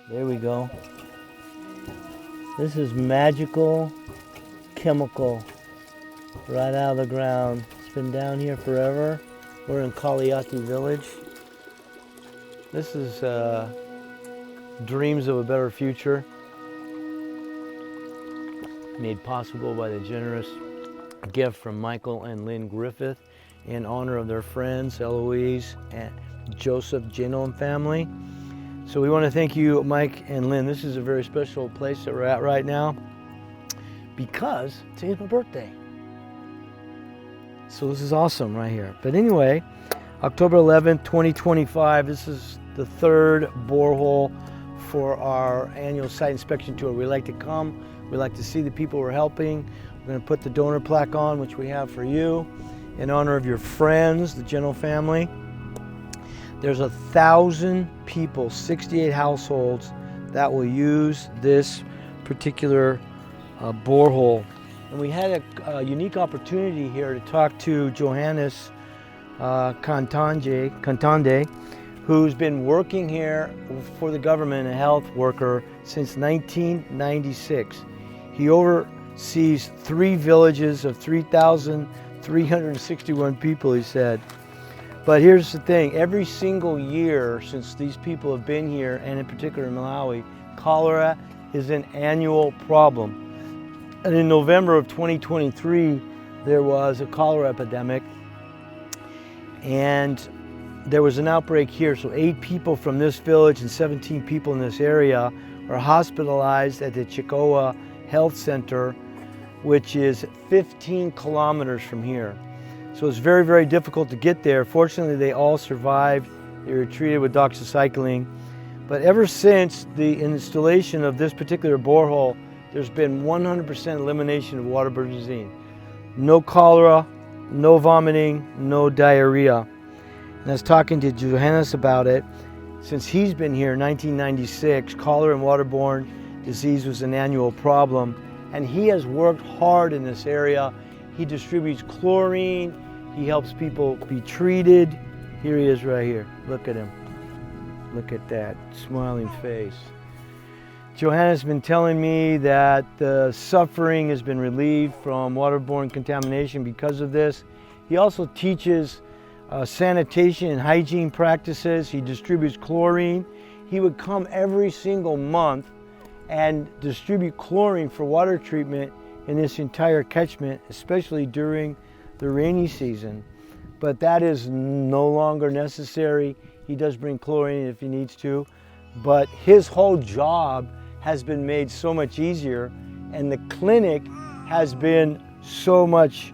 There we go. This is magical chemical right out of the ground. It's been down here forever. We're in Kaliati village. This is dreams of a better future, made possible by the generous gift from Michael and Lynn Griffith in honor of their friends Eloise and Joseph, Jeno and family. So we want to thank you, Mike and Lynn. This is a very special place that we're at right now because today's my birthday. So this is awesome right here. But anyway, October 11th, 2025, this is the third borehole for our annual site inspection tour. We like to come, we like to see the people we're helping. We're going to put the donor plaque on, which we have for you, in honor of your friends, the Jeno family. There's 1,000 people, 68 households that will use this particular borehole. And we had a unique opportunity here to talk to Johannes Cantande, who's been working here for the government, a health worker, since 1996. He oversees 3 villages of 3,361 people, he said. But here's the thing, every single year since these people have been here, and in particular in Malawi, cholera is an annual problem. And in November of 2023, there was a cholera epidemic, and there was an outbreak here. So 8 people from this village and 17 people in this area are hospitalized at the Chikoa Health Center, which is 15 kilometers from here. So it's very, very difficult to get there. Fortunately, they all survived. They were treated with doxycycline. But ever since the installation of this particular borehole, there's been 100% elimination of waterborne disease. No cholera, no vomiting, no diarrhea. And I was talking to Johannes about it. Since he's been here in 1996, cholera and waterborne disease was an annual problem. And he has worked hard in this area. He distributes chlorine. He helps people be treated. Here he is right here. Look at him. Look at that smiling face. Johannes has been telling me that the suffering has been relieved from waterborne contamination because of this. He also teaches sanitation and hygiene practices. He distributes chlorine. He would come every single month and distribute chlorine for water treatment in this entire catchment, especially during the rainy season. But that is no longer necessary. He does bring chlorine if he needs to, but his whole job has been made so much easier, and the clinic has been so much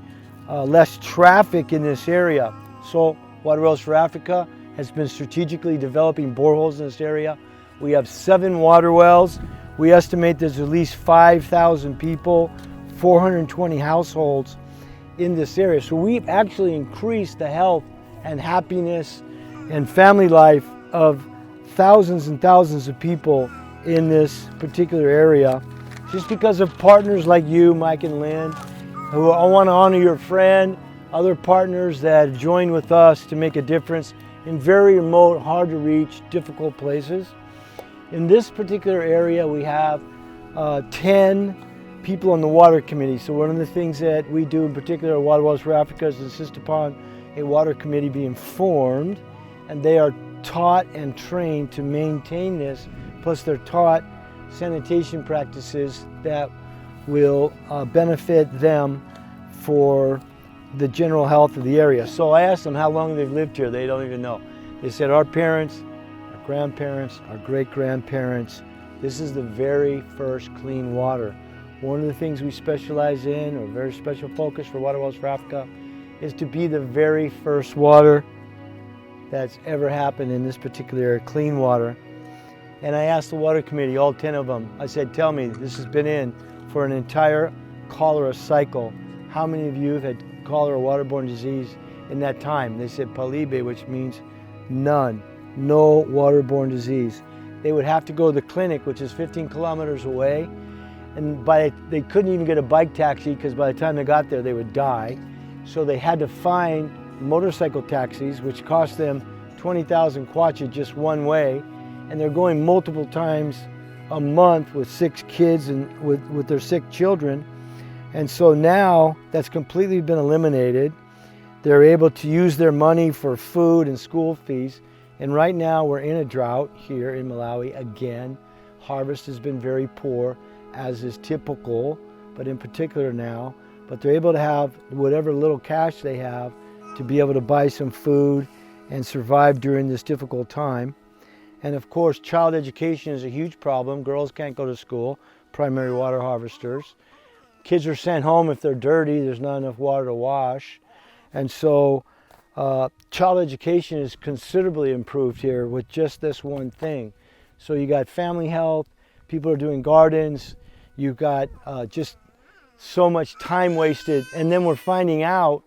less traffic in this area. So Water Wells for Africa has been strategically developing boreholes in this area. We have 7 water wells. We estimate there's at least 5,000 people, 420 households in this area. So we've actually increased the health and happiness and family life of thousands and thousands of people in this particular area, just because of partners like you, Mike and Lynn, who I want to honor your friend, other partners that join with us to make a difference in very remote, hard to reach, difficult places. In this particular area, we have 10 people on the water committee. So one of the things that we do in particular at Water Wells for Africa is insist upon a water committee being formed, and they are taught and trained to maintain this, plus they're taught sanitation practices that will benefit them for the general health of the area. So I asked them how long they've lived here. They don't even know. They said our parents, our grandparents, our great-grandparents, this is the very first clean water. One of the things we specialize in, or very special focus for Water Wells for Africa, is to be the very first water that's ever happened in this particular area, clean water. And I asked the water committee, all 10 of them, I said, tell me, this has been in for an entire cholera cycle. How many of you have had cholera waterborne disease in that time? They said palibe, which means none, no waterborne disease. They would have to go to the clinic, which is 15 kilometers away, and they couldn't even get a bike taxi because by the time they got there, they would die. So they had to find motorcycle taxis, which cost them 20,000 kwacha just one way, and they're going multiple times a month with 6 kids and with their sick children. And so now that's completely been eliminated. They're able to use their money for food and school fees. And right now we're in a drought here in Malawi again. Harvest has been very poor, as is typical, but in particular now. But they're able to have whatever little cash they have to be able to buy some food and survive during this difficult time. And of course, child education is a huge problem. Girls can't go to school, primary water harvesters. Kids are sent home if they're dirty, there's not enough water to wash. And so child education is considerably improved here with just this one thing. So you got family health, people are doing gardens, you've got just so much time wasted. And then we're finding out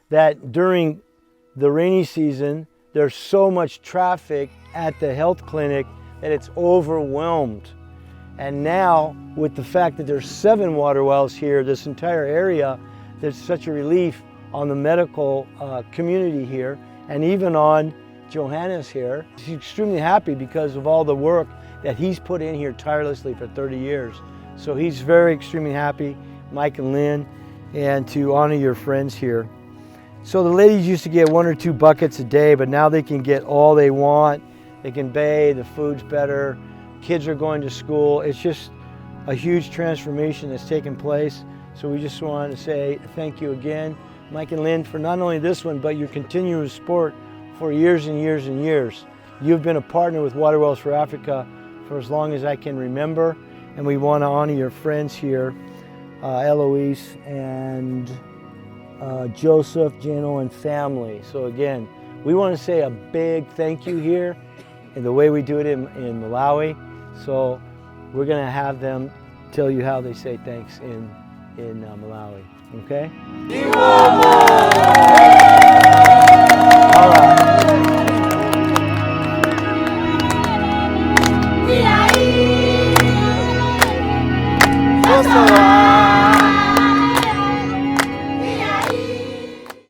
that during the rainy season, there's so much traffic at the health clinic that it's overwhelmed. And now, with the fact that there's 7 water wells here, this entire area, there's such a relief on the medical community here, and even on Johannes here. He's extremely happy because of all the work that he's put in here tirelessly for 30 years. So he's very extremely happy, Mike and Lynn, and to honor your friends here. So the ladies used to get 1 or 2 buckets a day, but now they can get all they want. They can bathe, the food's better, kids are going to school. It's just a huge transformation that's taken place. So we just wanted to say thank you again, Mike and Lynn, for not only this one, but your continuous support for years and years and years. You've been a partner with Water Wells for Africa for as long as I can remember, and we want to honor your friends here, Eloise and Joseph, Jeno, and family. So again, we want to say a big thank you here in the way we do it in Malawi. So we're going to have them tell you how they say thanks in Malawi. Okay?